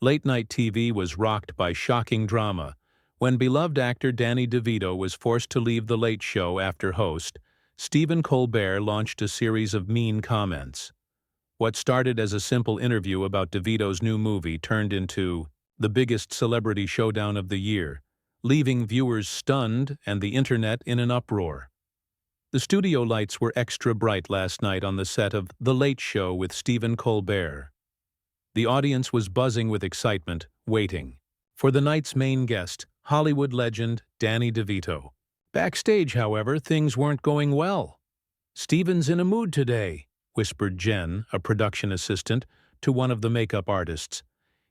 Late-night TV was rocked by shocking drama. When beloved actor Danny DeVito was forced to leave The Late Show after host, Stephen Colbert launched a series of mean comments. What started as a simple interview about DeVito's new movie turned into the biggest celebrity showdown of the year, leaving viewers stunned and the internet in an uproar. The studio lights were extra bright last night on the set of The Late Show with Stephen Colbert. The audience was buzzing with excitement, waiting for the night's main guest, Hollywood legend Danny DeVito. Backstage, however, things weren't going well. "Stephen's in a mood today," whispered Jen, a production assistant, to one of the makeup artists.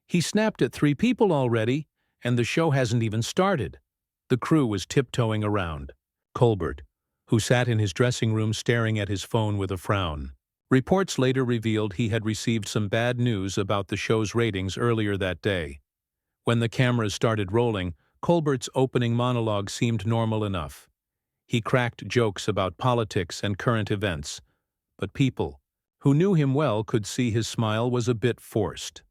"He snapped at 3 people already, and the show hasn't even started." The crew was tiptoeing around Colbert, who sat in his dressing room staring at his phone with a frown. Reports later revealed he had received some bad news about the show's ratings earlier that day. When the cameras started rolling, Colbert's opening monologue seemed normal enough. He cracked jokes about politics and current events, but people who knew him well could see his smile was a bit forced.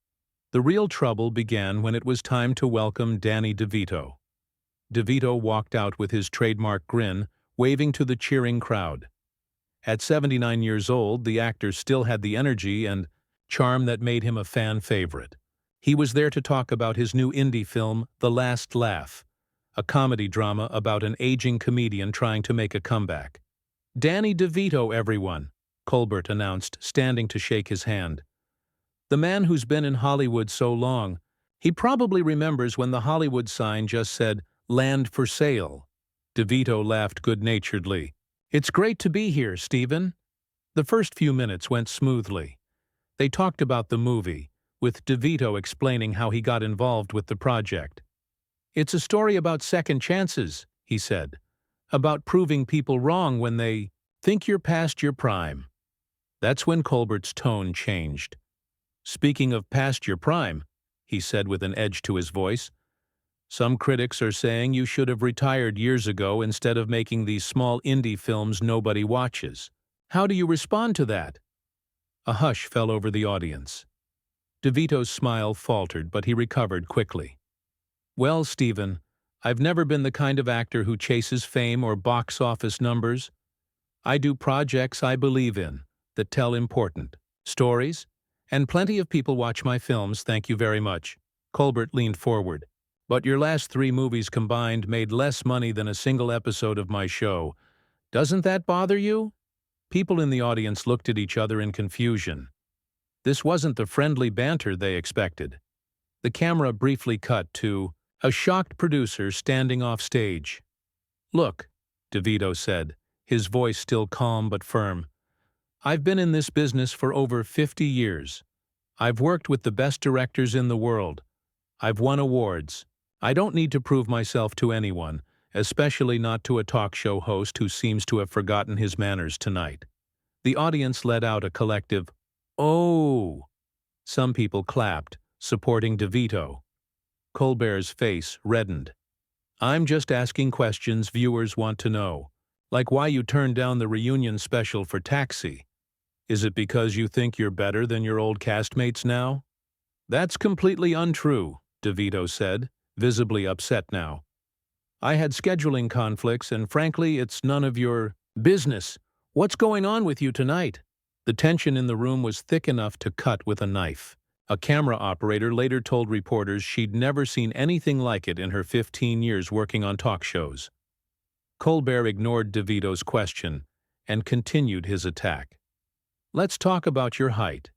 The real trouble began when it was time to welcome Danny DeVito. DeVito walked out with his trademark grin, waving to the cheering crowd. At 79 years old, the actor still had the energy and charm that made him a fan favorite. He was there to talk about his new indie film, The Last Laugh, a comedy drama about an aging comedian trying to make a comeback. "Danny DeVito, everyone," Colbert announced, standing to shake his hand. "The man who's been in Hollywood so long, he probably remembers when the Hollywood sign just said, 'Land for Sale.'" DeVito laughed good-naturedly. "It's great to be here, Stephen." The first few minutes went smoothly. They talked about the movie, with DeVito explaining how he got involved with the project. "It's a story about second chances," he said, "about proving people wrong when they think you're past your prime." That's when Colbert's tone changed. "Speaking of past your prime," he said with an edge to his voice, "some critics are saying you should have retired years ago instead of making these small indie films nobody watches. How do you respond to that?" A hush fell over the audience. DeVito's smile faltered, but he recovered quickly. "Well, Stephen, I've never been the kind of actor who chases fame or box office numbers. I do projects I believe in, that tell important stories, and plenty of people watch my films, thank you very much." Colbert leaned forward. "But your last 3 movies combined made less money than a single episode of my show. Doesn't that bother you?" People in the audience looked at each other in confusion. This wasn't the friendly banter they expected. The camera briefly cut to a shocked producer standing off stage. "Look," DeVito said, his voice still calm but firm, "I've been in this business for over 50 years. I've worked with the best directors in the world. I've won awards. I don't need to prove myself to anyone, especially not to a talk show host who seems to have forgotten his manners tonight." The audience let out a collective, "Oh!" Some people clapped, supporting DeVito. Colbert's face reddened. "I'm just asking questions viewers want to know, like why you turned down the reunion special for Taxi. Is it because you think you're better than your old castmates now?" "That's completely untrue," DeVito said, visibly upset now. "I had scheduling conflicts, and frankly, it's none of your business. What's going on with you tonight?" The tension in the room was thick enough to cut with a knife. A camera operator later told reporters she'd never seen anything like it in her 15 years working on talk shows. Colbert ignored DeVito's question and continued his attack. "Let's talk about your height.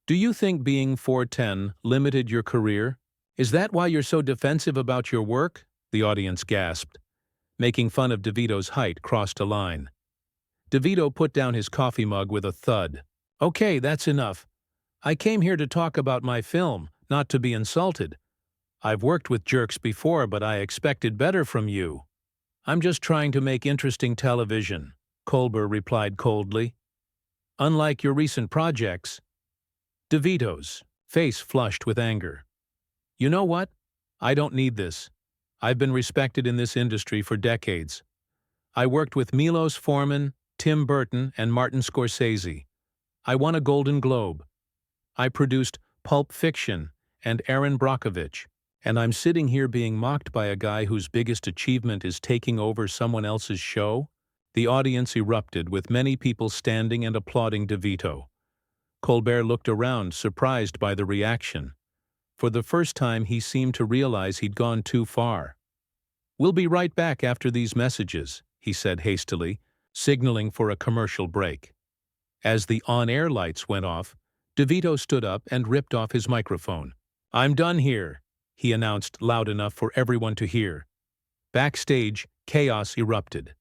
Do you think being 4'10" limited your career? Is that why you're so defensive about your work?" The audience gasped. Making fun of DeVito's height crossed a line. DeVito put down his coffee mug with a thud. "Okay, that's enough. I came here to talk about my film, not to be insulted. I've worked with jerks before, but I expected better from you." "I'm just trying to make interesting television," Colbert replied coldly. "Unlike your recent projects." DeVito's face flushed with anger. "You know what? I don't need this. I've been respected in this industry for decades. I worked with Milos Forman, Tim Burton, and Martin Scorsese. I won a Golden Globe. I produced Pulp Fiction and Aaron Brockovich, and I'm sitting here being mocked by a guy whose biggest achievement is taking over someone else's show?" The audience erupted, with many people standing and applauding DeVito. Colbert looked around, surprised by the reaction. For the first time, he seemed to realize he'd gone too far. "We'll be right back after these messages," he said hastily, signaling for a commercial break. As the on-air lights went off, DeVito stood up and ripped off his microphone. "I'm done here," he announced loud enough for everyone to hear. Backstage, chaos erupted.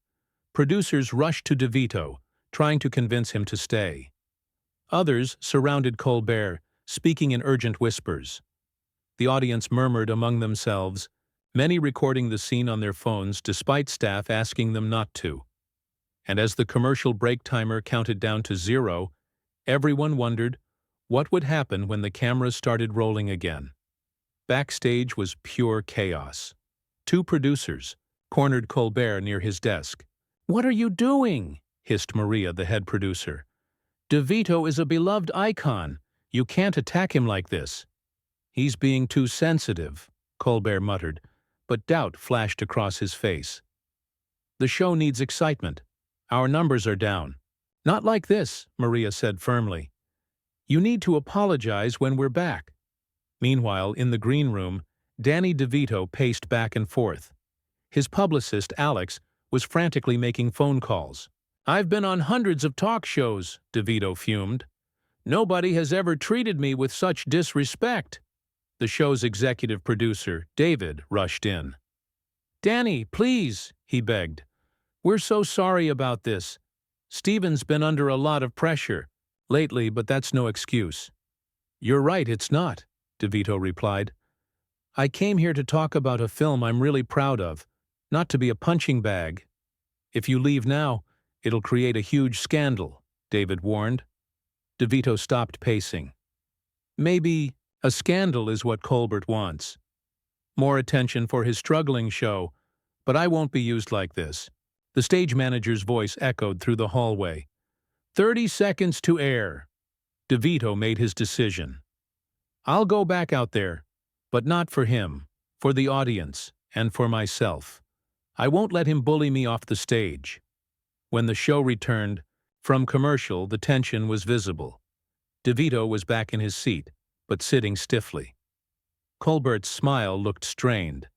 Producers rushed to DeVito, trying to convince him to stay. Others surrounded Colbert, speaking in urgent whispers. The audience murmured among themselves, many recording the scene on their phones despite staff asking them not to. And as the commercial break timer counted down to 0, everyone wondered what would happen when the cameras started rolling again. Backstage was pure chaos. Two producers cornered Colbert near his desk. "What are you doing?" hissed Maria, the head producer. "DeVito is a beloved icon. You can't attack him like this." "He's being too sensitive," Colbert muttered, but doubt flashed across his face. "The show needs excitement. Our numbers are down." "Not like this," Maria said firmly. "You need to apologize when we're back." Meanwhile, in the green room, Danny DeVito paced back and forth. His publicist, Alex, was frantically making phone calls. "I've been on hundreds of talk shows," DeVito fumed. "Nobody has ever treated me with such disrespect." The show's executive producer, David, rushed in. "Danny, please," he begged. "We're so sorry about this. Steven's been under a lot of pressure lately, but that's no excuse." "You're right, it's not," DeVito replied. "I came here to talk about a film I'm really proud of, not to be a punching bag." "If you leave now, it'll create a huge scandal," David warned. DeVito stopped pacing. "Maybe a scandal is what Colbert wants. More attention for his struggling show, but I won't be used like this." The stage manager's voice echoed through the hallway. 30 seconds to air." DeVito made his decision. "I'll go back out there, but not for him, for the audience, and for myself. I won't let him bully me off the stage." When the show returned, from commercial, the tension was visible. DeVito was back in his seat, but sitting stiffly. Colbert's smile looked strained.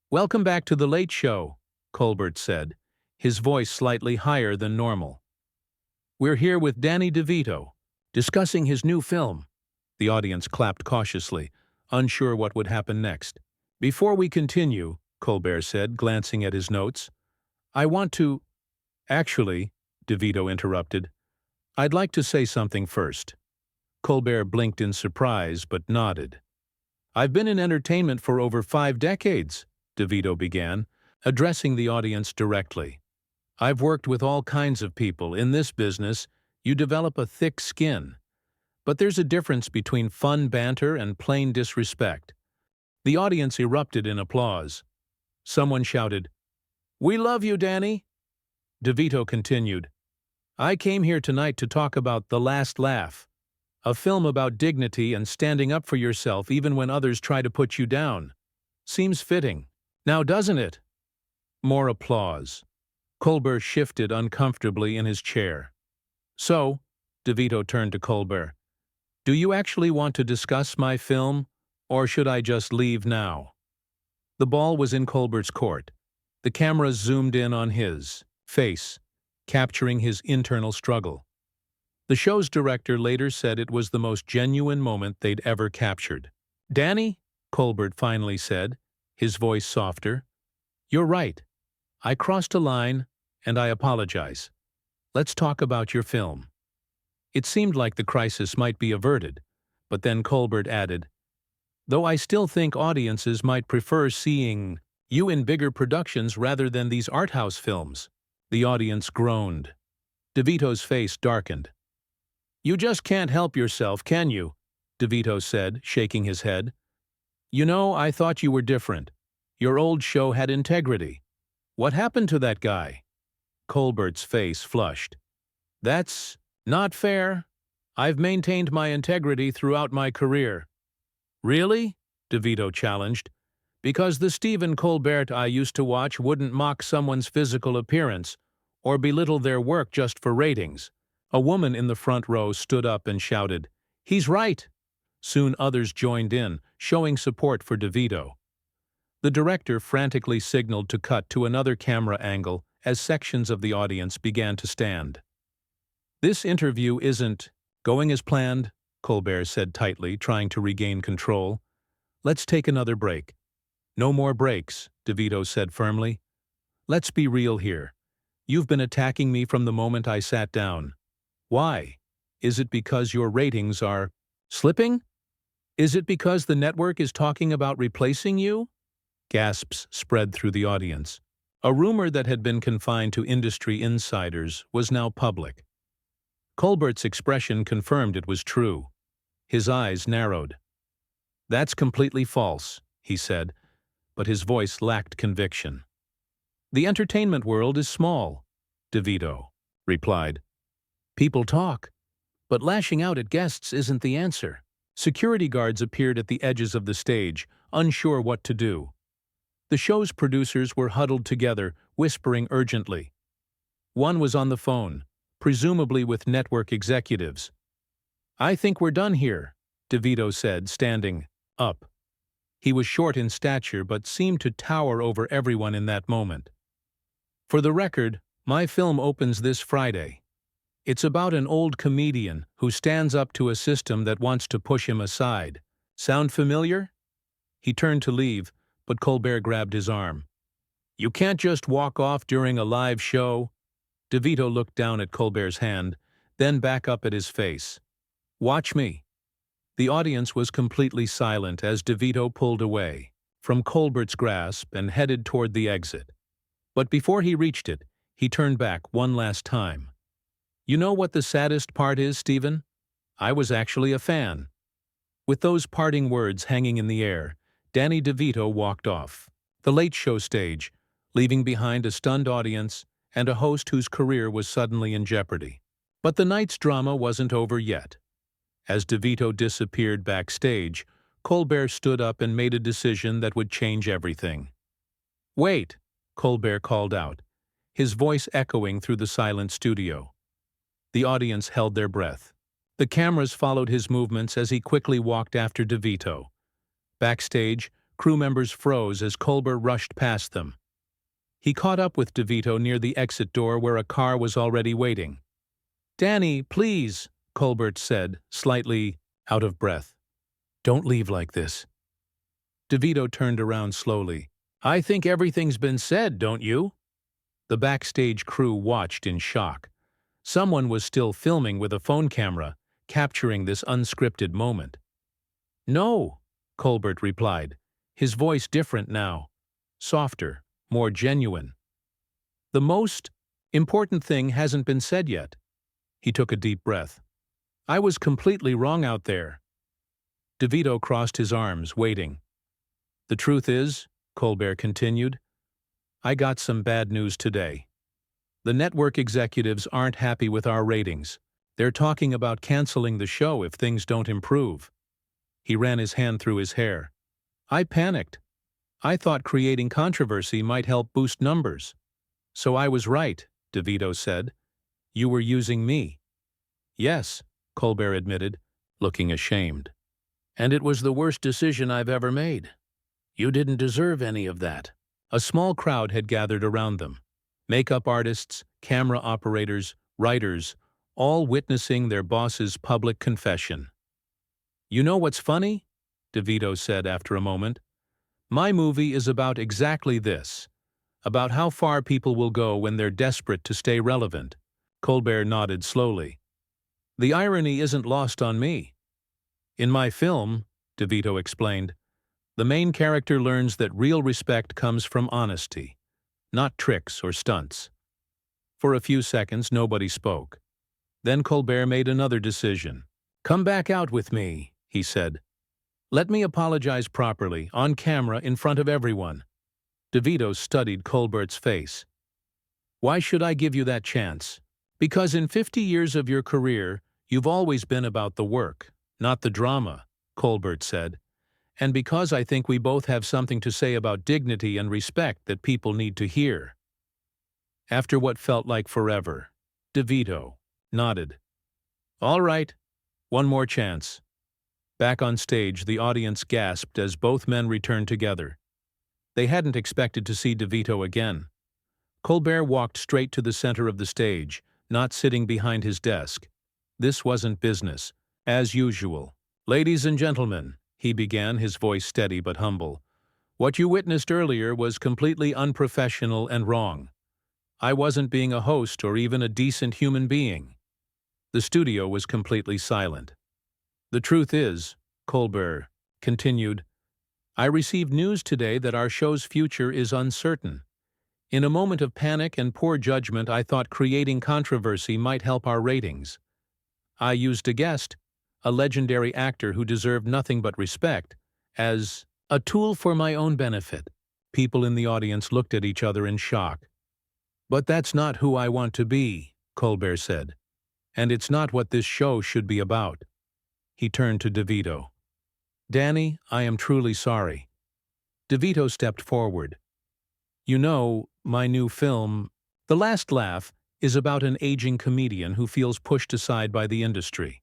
"Welcome back to The Late Show," Colbert said, his voice slightly higher than normal. "We're here with Danny DeVito, discussing his new film." The audience clapped cautiously, unsure what would happen next. "Before we continue," Colbert said, glancing at his notes, "I want to—" "Actually," DeVito interrupted, "I'd like to say something first." Colbert blinked in surprise but nodded. "I've been in entertainment for over 5 decades," DeVito began, addressing the audience directly. "I've worked with all kinds of people. In this business, you develop a thick skin. But there's a difference between fun banter and plain disrespect." The audience erupted in applause. Someone shouted, "We love you, Danny." DeVito continued, "I came here tonight to talk about The Last Laugh, a film about dignity and standing up for yourself even when others try to put you down. Seems fitting. Now doesn't it?" More applause. Colbert shifted uncomfortably in his chair. "So," DeVito turned to Colbert, "do you actually want to discuss my film, or should I just leave now?" The ball was in Colbert's court. The cameras zoomed in on his face, capturing his internal struggle. The show's director later said it was the most genuine moment they'd ever captured. "Danny," Colbert finally said, his voice softer, "you're right. I crossed a line, and I apologize. Let's talk about your film." It seemed like the crisis might be averted, but then Colbert added, "Though I still think audiences might prefer seeing you in bigger productions rather than these art house films." The audience groaned. DeVito's face darkened. "You just can't help yourself, can you?" DeVito said, shaking his head. "You know, I thought you were different. Your old show had integrity. What happened to that guy?" Colbert's face flushed. "That's not fair. I've maintained my integrity throughout my career." Really? DeVito challenged. Because the Stephen Colbert I used to watch wouldn't mock someone's physical appearance or belittle their work just for ratings. A woman in the front row stood up and shouted, "He's right!" Soon others joined in, showing support for DeVito. The director frantically signaled to cut to another camera angle as sections of the audience began to stand. "This interview isn't going as planned," Colbert said tightly, trying to regain control. "Let's take another break." "No more breaks," DeVito said firmly. "Let's be real here. You've been attacking me from the moment I sat down. Why? Is it because your ratings are slipping? Is it because the network is talking about replacing you?" Gasps spread through the audience. A rumor that had been confined to industry insiders was now public. Colbert's expression confirmed it was true. His eyes narrowed. "That's completely false," he said, but his voice lacked conviction. "The entertainment world is small," DeVito replied. "People talk, but lashing out at guests isn't the answer." Security guards appeared at the edges of the stage, unsure what to do. The show's producers were huddled together, whispering urgently. One was on the phone, presumably with network executives. "I think we're done here," DeVito said, standing up. He was short in stature but seemed to tower over everyone in that moment. "For the record, my film opens this Friday. It's about an old comedian who stands up to a system that wants to push him aside. Sound familiar?" He turned to leave, but Colbert grabbed his arm. "You can't just walk off during a live show." DeVito looked down at Colbert's hand, then back up at his face. "Watch me." The audience was completely silent as DeVito pulled away from Colbert's grasp and headed toward the exit. But before he reached it, he turned back one last time. "You know what the saddest part is, Stephen? I was actually a fan." With those parting words hanging in the air, Danny DeVito walked off the Late Show stage, leaving behind a stunned audience and a host whose career was suddenly in jeopardy. But the night's drama wasn't over yet. As DeVito disappeared backstage, Colbert stood up and made a decision that would change everything. "Wait," Colbert called out, his voice echoing through the silent studio. The audience held their breath. The cameras followed his movements as he quickly walked after DeVito. Backstage, crew members froze as Colbert rushed past them. He caught up with DeVito near the exit door where a car was already waiting. "Danny, please," Colbert said, slightly out of breath. "Don't leave like this." DeVito turned around slowly. "I think everything's been said, don't you?" The backstage crew watched in shock. Someone was still filming with a phone camera, capturing this unscripted moment. "No," Colbert replied, his voice different now, softer, more genuine. "The most important thing hasn't been said yet." He took a deep breath. "I was completely wrong out there." DeVito crossed his arms, waiting. "The truth is," Colbert continued, "I got some bad news today. The network executives aren't happy with our ratings. They're talking about canceling the show if things don't improve." He ran his hand through his hair. "I panicked. I thought creating controversy might help boost numbers." "So I was right," DeVito said. "You were using me." "Yes," Colbert admitted, looking ashamed. "And it was the worst decision I've ever made. You didn't deserve any of that." A small crowd had gathered around them. Makeup artists, camera operators, writers, all witnessing their boss's public confession. "You know what's funny?" DeVito said after a moment. "My movie is about exactly this, about how far people will go when they're desperate to stay relevant." Colbert nodded slowly. "The irony isn't lost on me. In my film," DeVito explained, "the main character learns that real respect comes from honesty, not tricks or stunts." For a few seconds, nobody spoke. Then Colbert made another decision. "Come back out with me," he said. "Let me apologize properly, on camera, in front of everyone." DeVito studied Colbert's face. "Why should I give you that chance?" "Because in 50 years of your career, you've always been about the work, not the drama," Colbert said. and because I think we both have something to say about dignity and respect that people need to hear." After what felt like forever, DeVito nodded. "All right, one more chance." Back on stage, the audience gasped as both men returned together. They hadn't expected to see DeVito again. Colbert walked straight to the center of the stage, not sitting behind his desk. This wasn't business. As usual. "Ladies and gentlemen," he began, his voice steady but humble, "what you witnessed earlier was completely unprofessional and wrong. I wasn't being a host or even a decent human being." The studio was completely silent. "The truth is," Colbert continued, "I received news today that our show's future is uncertain. In a moment of panic and poor judgment, I thought creating controversy might help our ratings. I used a guest, a legendary actor who deserved nothing but respect, as a tool for my own benefit." People in the audience looked at each other in shock. "But that's not who I want to be," Colbert said. "And it's not what this show should be about." He turned to DeVito. "Danny, I am truly sorry." DeVito stepped forward. "You know, my new film, The Last Laugh, is about an aging comedian who feels pushed aside by the industry.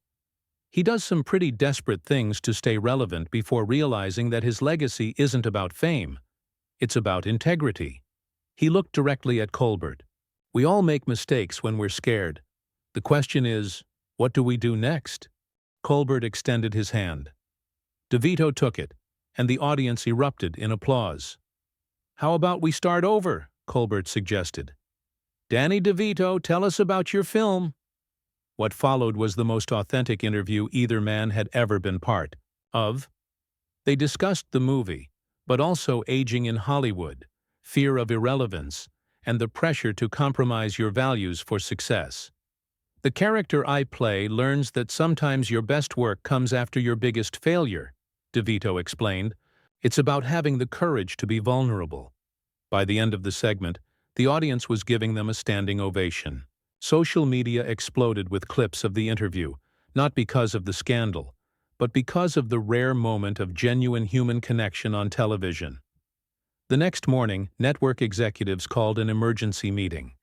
He does some pretty desperate things to stay relevant before realizing that his legacy isn't about fame. It's about integrity." He looked directly at Colbert. "We all make mistakes when we're scared. The question is, what do we do next?" Colbert extended his hand. DeVito took it, and the audience erupted in applause. "How about we start over?" Colbert suggested. "Danny DeVito, tell us about your film." What followed was the most authentic interview either man had ever been part of. They discussed the movie, but also aging in Hollywood, fear of irrelevance, and the pressure to compromise your values for success. "The character I play learns that sometimes your best work comes after your biggest failure," DeVito explained. "It's about having the courage to be vulnerable." By the end of the segment, the audience was giving them a standing ovation. Social media exploded with clips of the interview, not because of the scandal, but because of the rare moment of genuine human connection on television. The next morning, network executives called an emergency meeting.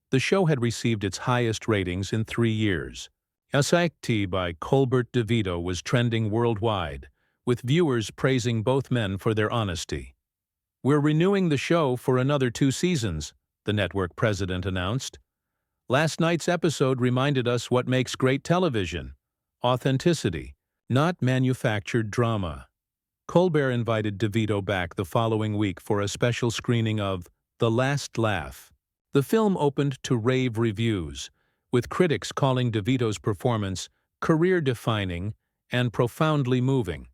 The show had received its highest ratings in 3 years. "Asakti" by Colbert DeVito was trending worldwide, with viewers praising both men for their honesty. "We're renewing the show for another 2 seasons, the network president announced. "Last night's episode reminded us what makes great television: authenticity, not manufactured drama." Colbert invited DeVito back the following week for a special screening of The Last Laugh. The film opened to rave reviews, with critics calling DeVito's performance career-defining and profoundly moving.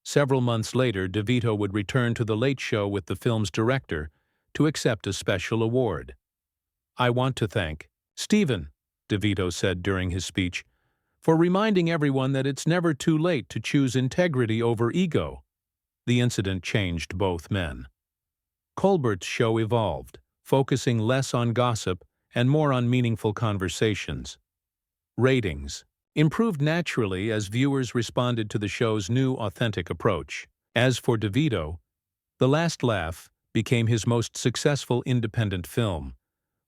Several months later, DeVito would return to The Late Show with the film's director to accept a special award. "I want to thank Stephen," DeVito said during his speech, "for reminding everyone that it's never too late to choose integrity over ego." The incident changed both men. Colbert's show evolved, focusing less on gossip and more on meaningful conversations. Ratings improved naturally as viewers responded to the show's new, authentic approach. As for DeVito, The Last Laugh became his most successful independent film,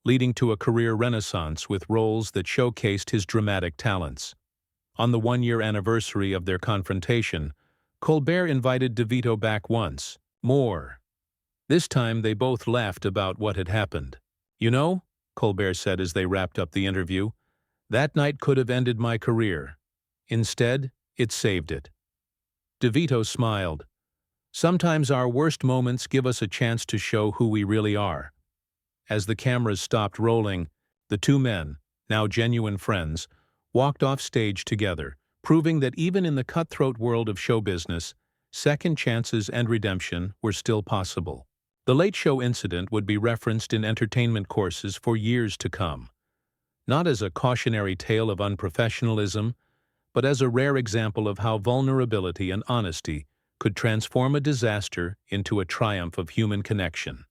leading to a career renaissance with roles that showcased his dramatic talents. On the 1-year anniversary of their confrontation, Colbert invited DeVito back once more. This time they both laughed about what had happened. "You know," Colbert said as they wrapped up the interview, "that night could have ended my career. Instead, it saved it." DeVito smiled. "Sometimes our worst moments give us a chance to show who we really are." As the cameras stopped rolling, the 2 men, now genuine friends, walked off stage together, proving that even in the cutthroat world of show business, second chances and redemption were still possible. The Late Show incident would be referenced in entertainment courses for years to come, not as a cautionary tale of unprofessionalism, but as a rare example of how vulnerability and honesty could transform a disaster into a triumph of human connection.